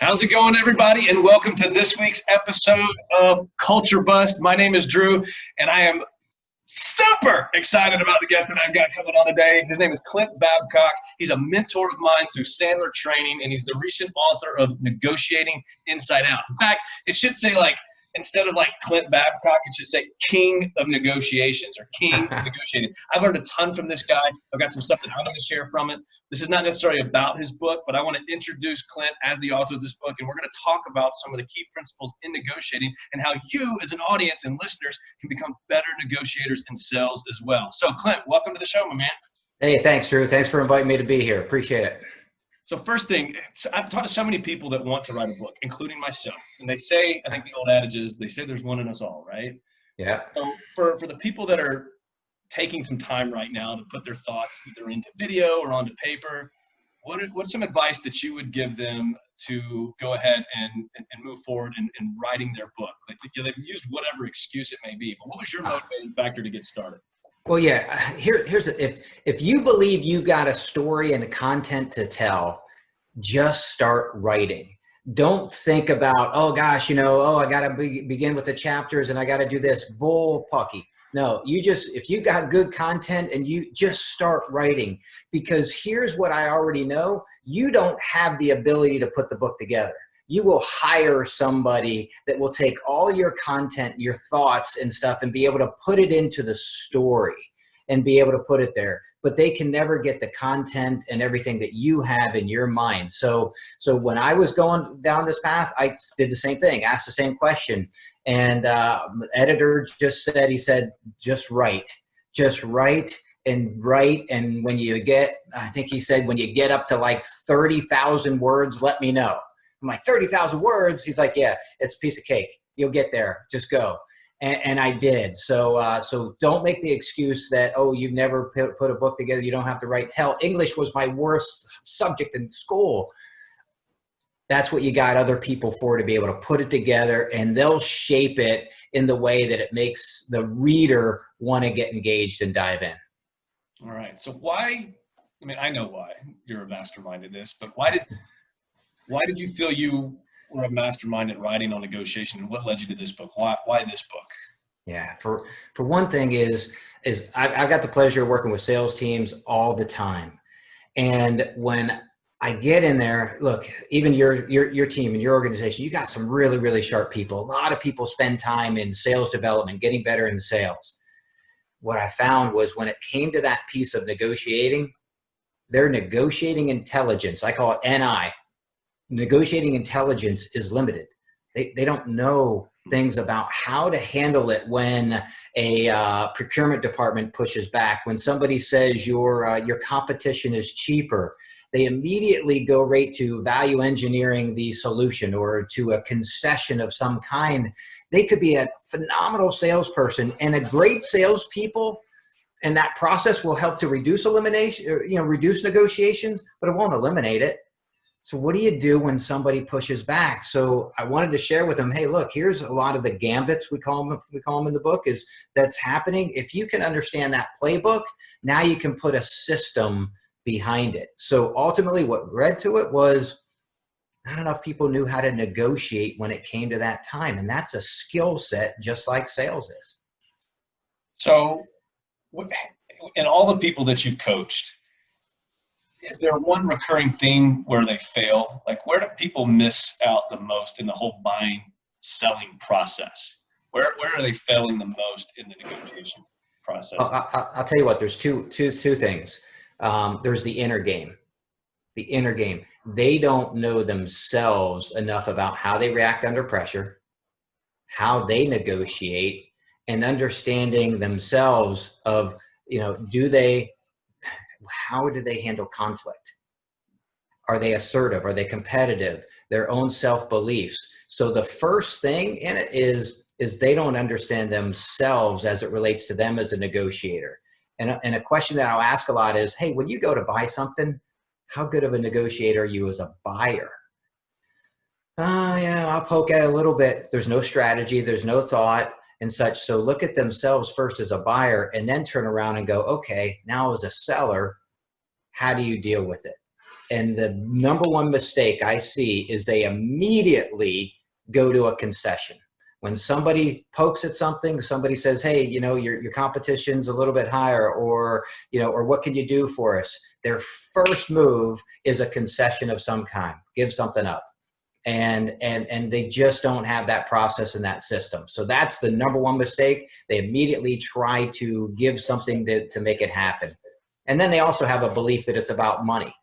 How's it going, everybody? And welcome to this week's episode of Culture Bust. My name is Drew, and I am super excited about the guest that I've got coming on today. His name is Clint Babcock. He's a mentor of mine through Sandler Training, and he's the recent author of Negotiating Inside Out. In fact, it should say instead of Clint Babcock, it should say King of Negotiations or King of Negotiating. I've learned a ton from this guy. I've got some stuff that I'm going to share from it. This is not necessarily about his book, but I want to introduce Clint as the author of this book, and we're going to talk about some of the key principles in negotiating and how you as an audience and listeners can become better negotiators in sales as well. So Clint, welcome to the show, my man. Hey, thanks, Drew. Thanks for inviting me to be here. Appreciate it. So first thing, I've talked to so many people that want to write a book, including myself. And they say, I think the old adage is, they say there's one in us all, right? Yeah. So for the people that are taking some time right now to put their thoughts either into video or onto paper, what's some advice that you would give them to go ahead and move forward in writing their book? They've used whatever excuse it may be, but what was your motivating factor to get started? Well, yeah, if you believe you got a story and a content to tell, just start writing. Don't think about, oh gosh, I got to begin with the chapters and I got to do this bull pucky. No, if you got good content and you just start writing, because here's what I already know. You don't have the ability to put the book together. You will hire somebody that will take all your content, your thoughts and stuff, and be able to put it into the story and be able to put it there. But they can never get the content and everything that you have in your mind. So when I was going down this path, I did the same thing, asked the same question. And the editor just said, just write and write. And when you get, I think he said, when you get up to 30,000 words, let me know. I'm like, 30,000 words? He's like, yeah, it's a piece of cake. You'll get there. Just go. And I did. So don't make the excuse that, oh, you've never put a book together. You don't have to write. Hell, English was my worst subject in school. That's what you got other people for, to be able to put it together, and they'll shape it in the way that it makes the reader want to get engaged and dive in. All right. So I know why you're a mastermind in this, but why did you feel you were a mastermind at writing on negotiation? What led you to this book? Why this book? Yeah, for one thing is I've got the pleasure of working with sales teams all the time. And when I get in there, look, even your team and your organization, you got some really, really sharp people. A lot of people spend time in sales development, getting better in sales. What I found was when it came to that piece of negotiating, their negotiating intelligence, I call it NI, negotiating intelligence is limited. They don't know things about how to handle it when a procurement department pushes back, when somebody says your competition is cheaper. They immediately go right to value engineering the solution or to a concession of some kind. They could be a phenomenal salesperson and a great salespeople, and that process will help to reduce reduce negotiations, but it won't eliminate it. So what do you do when somebody pushes back? So I wanted to share with them, hey, look, here's a lot of the gambits, we call them in the book, is that's happening. If you can understand that playbook, now you can put a system behind it. So ultimately what led to it was not enough people knew how to negotiate when it came to that time. And that's a skill set just like sales is. So in all the people that you've coached, is there one recurring theme where they fail? Where do people miss out the most in the whole buying, selling process? Where are they failing the most in the negotiation process? I'll tell you what, there's two things. There's the inner game. The inner game. They don't know themselves enough about how they react under pressure, how they negotiate, and understanding themselves of, how do they handle conflict? Are they assertive? Are they competitive? Their own self-beliefs. So the first thing in it is they don't understand themselves as it relates to them as a negotiator. And a question that I'll ask a lot is, hey, when you go to buy something, how good of a negotiator are you as a buyer? Yeah, I'll poke at it a little bit. There's no strategy. There's no thought and such. So look at themselves first as a buyer and then turn around and go, okay, now as a seller, how do you deal with it? And the number one mistake I see is they immediately go to a concession. When somebody pokes at something, somebody says, hey, you know, your competition's a little bit higher, or, you know, or what can you do for us? Their first move is a concession of some kind, give something up. And they just don't have that process in that system. So that's the number one mistake. They immediately try to give something to make it happen. And then they also have a belief that it's about money.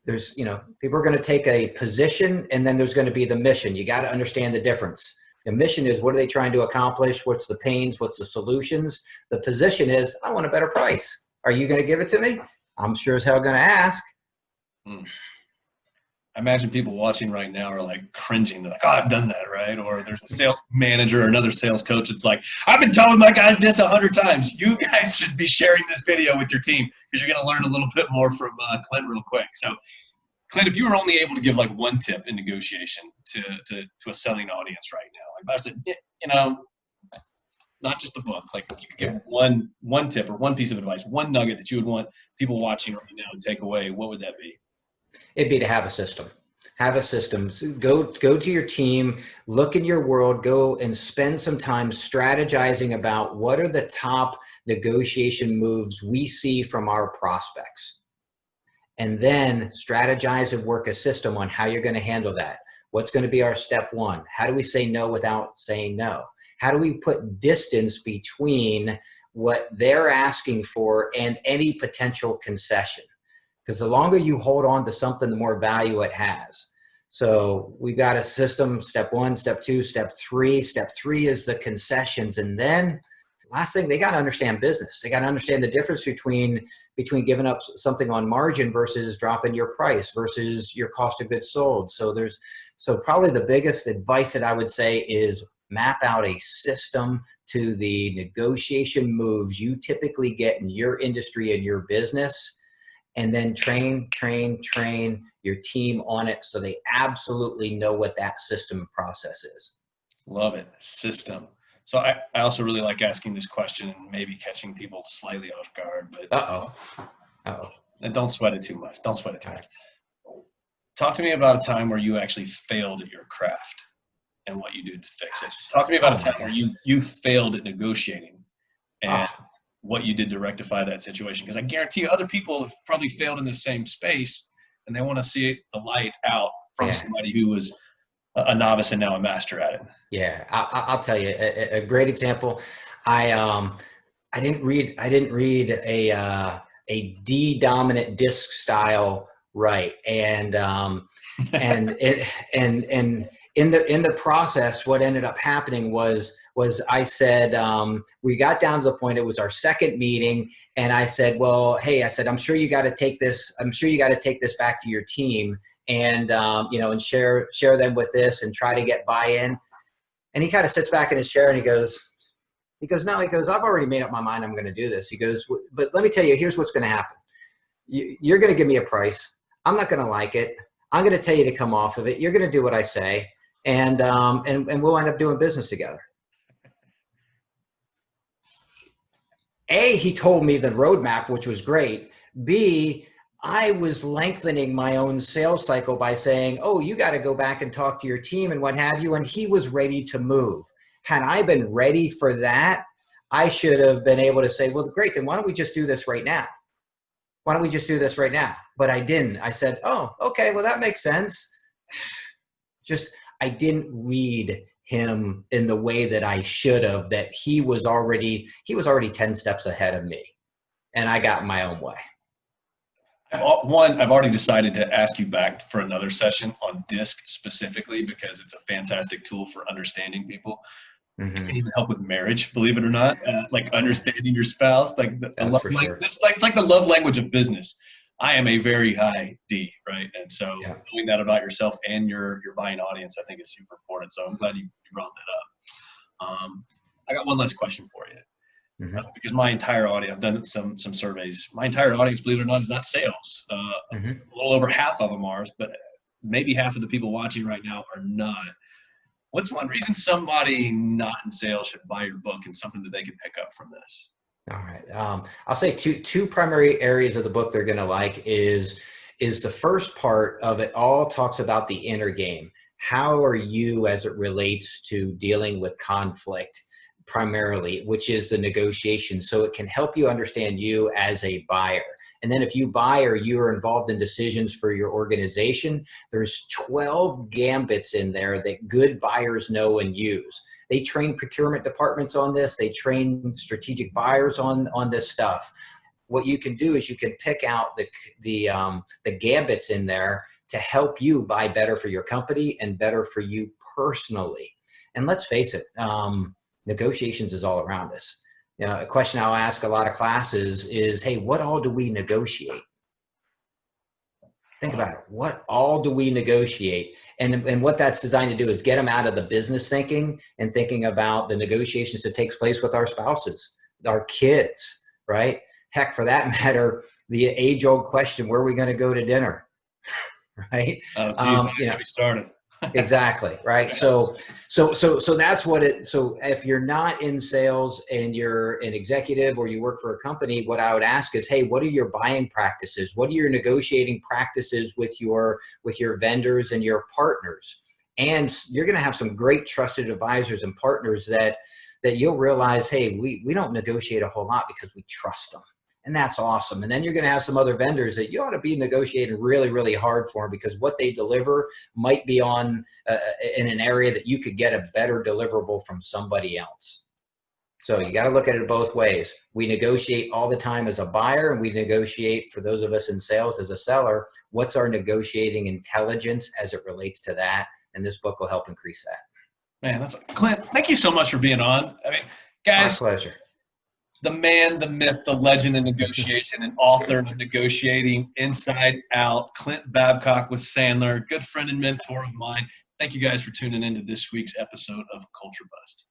There's, you know, people are going to take a position, and then there's going to be the mission. You got to understand the difference. The mission is, what are they trying to accomplish? What's the pains? What's the solutions? The position is, I want a better price. Are you going to give it to me? I'm sure as hell going to ask. I imagine people watching right now are like cringing. They're like, oh, I've done that, right? Or there's a sales manager or another sales coach. It's like, I've been telling my guys this 100 times. You guys should be sharing this video with your team, because you're going to learn a little bit more from Clint real quick. So, Clint, if you were only able to give like one tip in negotiation to a selling audience right now, like I said, you know, not just the book, like if you could give one tip or one piece of advice, one nugget that you would want people watching right now to take away, what would that be? It'd be to have a system. Have a system. Go to your team, look in your world, go and spend some time strategizing about what are the top negotiation moves we see from our prospects. And then strategize and work a system on how you're going to handle that. What's going to be our step one? How do we say no without saying no? How do we put distance between what they're asking for and any potential concession? Because the longer you hold on to something, the more value it has. So we've got a system, step one, step two, step three. Step three is the concessions. And then last thing, they got to understand business. They got to understand the difference between giving up something on margin versus dropping your price versus your cost of goods sold. So probably the biggest advice that I would say is map out a system to the negotiation moves you typically get in your industry and your business. And then train your team on it so they absolutely know what that system process is. Love it. System. So I also really like asking this question and maybe catching people slightly off guard, but and don't sweat it too much. Don't sweat it too much. Talk to me about a time where you actually failed at your craft and what you did to fix it. Talk to me about a time where you failed at negotiating and what you did to rectify that situation. Because I guarantee you other people have probably failed in the same space, and they want to see the light out from somebody who was a novice and now a master at it. Yeah, I'll tell you a great example. I didn't read a D dominant disc style right, and in the process, what ended up happening was I said, we got down to the point, it was our second meeting. And I said, well, hey, I said, I'm sure you got to take this back to your team and, you know, and share them with this and try to get buy-in. And he kind of sits back in his chair and he goes, no, I've already made up my mind. I'm going to do this. He goes, but let me tell you, here's what's going to happen. You're going to give me a price. I'm not going to like it. I'm going to tell you to come off of it. You're going to do what I say. And we'll end up doing business together. A, he told me the roadmap, which was great. B, I was lengthening my own sales cycle by saying, oh, you got to go back and talk to your team and what have you. And he was ready to move. Had I been ready for that, I should have been able to say, well, great, then why don't we just do this right now? Why don't we just do this right now? But I didn't. I said, oh, okay, well, that makes sense. I didn't read him in the way that I should have, that he was already 10 steps ahead of me, and I got in my own way. I've already decided to ask you back for another session on DISC specifically, because it's a fantastic tool for understanding people. Mm-hmm. It can even help with marriage, believe it or not, like understanding your spouse, like the love, sure. This like the love language of business. I am a very high D, right? And so knowing that about yourself and your buying audience, I think is super important. So I'm glad you brought that up. I got one last question for you. Mm-hmm. Because my entire audience, I've done some surveys. My entire audience, believe it or not, is not sales. A little over half of them are, but maybe half of the people watching right now are not. What's one reason somebody not in sales should buy your book and something that they can pick up from this? All right. I'll say two primary areas of the book they're going to like is is the first part of it all talks about the inner game. How are you as it relates to dealing with conflict primarily, which is the negotiation. So it can help you understand you as a buyer. And then if you buy or you are involved in decisions for your organization, there's 12 gambits in there that good buyers know and use. They train procurement departments on this. They train strategic buyers on this stuff. What you can do is you can pick out the gambits in there to help you buy better for your company and better for you personally. And let's face it, negotiations is all around us. You know, a question I'll ask a lot of classes is, hey, what all do we negotiate? Think about it. What all do we negotiate? And what that's designed to do is get them out of the business thinking and thinking about the negotiations that takes place with our spouses, our kids, right? Heck, for that matter, the age-old question, where are we going to go to dinner? Right? Oh, geez, don't get me started. Exactly. Right. So that's what it, so if you're not in sales and you're an executive or you work for a company, what I would ask is, hey, what are your buying practices? What are your negotiating practices with your vendors and your partners? And you're going to have some great trusted advisors and partners that you'll realize, hey, we don't negotiate a whole lot because we trust them. And that's awesome. And then you're going to have some other vendors that you ought to be negotiating really, really hard for them, because what they deliver might be on in an area that you could get a better deliverable from somebody else. So you got to look at it both ways. We negotiate all the time as a buyer, and we negotiate, for those of us in sales, as a seller. What's our negotiating intelligence as it relates to that? And this book will help increase that. Man, Clint, thank you so much for being on. I mean, guys. My pleasure. The man, the myth, the legend in negotiation, and author of Negotiating Inside Out, Clint Babcock with Sandler, good friend and mentor of mine. Thank you guys for tuning into this week's episode of Culture Bust.